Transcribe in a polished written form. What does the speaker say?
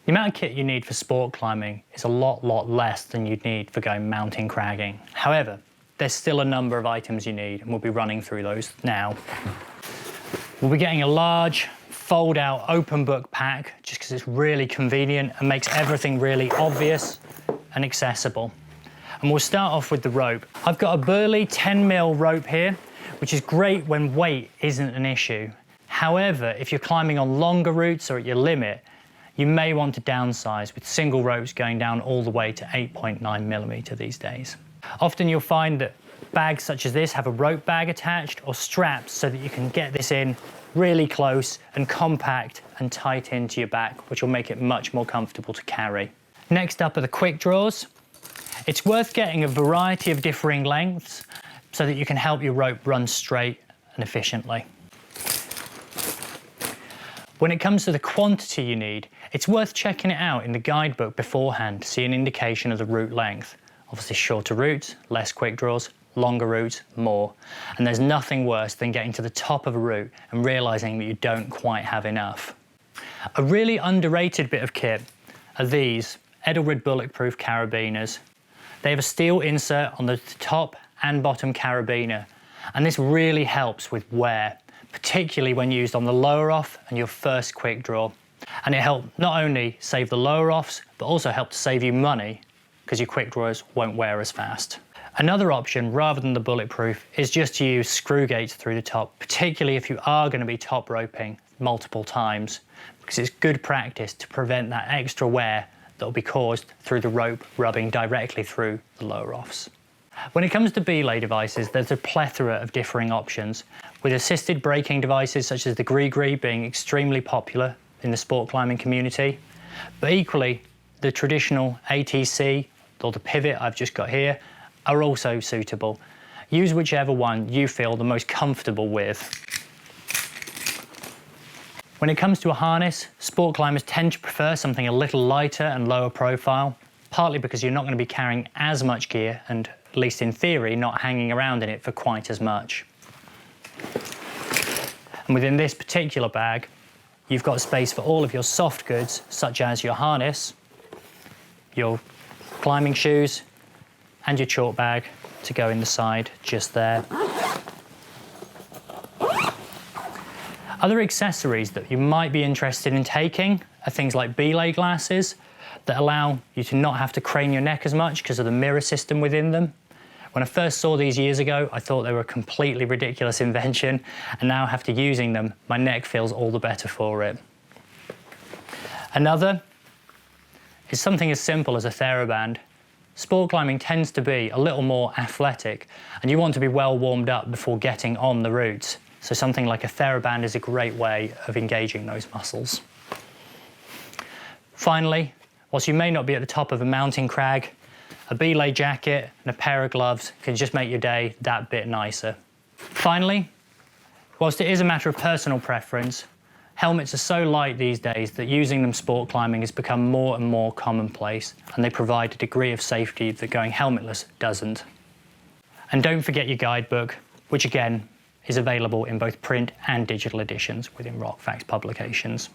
The amount of kit you need for sport climbing is a lot less than you'd need for going mountain cragging. However, there's still a number of items you need, and we'll be running through those now. We'll be getting a large fold-out open book pack just because it's really convenient and makes everything really obvious and accessible. And we'll start off with the rope. I've got a Burley 10mm rope here, which is great when weight isn't an issue. However, if you're climbing on longer routes or at your limit, you may want to downsize, with single ropes going down all the way to 8.9mm these days. Often you'll find that bags such as this have a rope bag attached or straps so that you can get this in really close and compact and tight into your back, which will make it much more comfortable to carry. Next up are the quick draws. It's worth getting a variety of differing lengths so that you can help your rope run straight and efficiently. When it comes to the quantity you need, it's worth checking it out in the guidebook beforehand to see an indication of the route length. Obviously shorter routes, less quick draws, longer routes, more. And there's nothing worse than getting to the top of a route and realising that you don't quite have enough. A really underrated bit of kit are these Edelrid bulletproof carabiners. They have a steel insert on the top and bottom carabiner, and this really helps with wear, particularly when used on the lower off and your first quick draw. And it helped not only save the lower offs, but also help to save you money because your quick draws won't wear as fast. Another option, rather than the bulletproof, is just to use screw gates through the top, particularly if you are going to be top roping multiple times, because it's good practice to prevent that extra wear that will be caused through the rope rubbing directly through the lower offs. When it comes to belay devices, there's a plethora of differing options, with assisted braking devices such as the Gree being extremely popular in the sport climbing community, but equally the traditional ATC or the pivot I've just got here are also suitable. Use whichever one you feel the most comfortable with. When it comes to a harness, sport climbers tend to prefer something a little lighter and lower profile, partly because you're not going to be carrying as much gear and, at least in theory, not hanging around in it for quite as much. And within this particular bag, you've got space for all of your soft goods, such as your harness, your climbing shoes, and your chalk bag to go in the side just there. Other accessories that you might be interested in taking are things like belay glasses that allow you to not have to crane your neck as much because of the mirror system within them. When I first saw these years ago, I thought they were a completely ridiculous invention, and now after using them, my neck feels all the better for it. Another is something as simple as a TheraBand. Sport climbing tends to be a little more athletic, and you want to be well warmed up before getting on the routes. So something like a TheraBand is a great way of engaging those muscles. Finally, whilst you may not be at the top of a mountain crag, a belay jacket and a pair of gloves can just make your day that bit nicer. Finally, whilst it is a matter of personal preference, helmets are so light these days that using them sport climbing has become more and more commonplace, and they provide a degree of safety that going helmetless doesn't. And don't forget your guidebook, which again is available in both print and digital editions within Rockfax publications.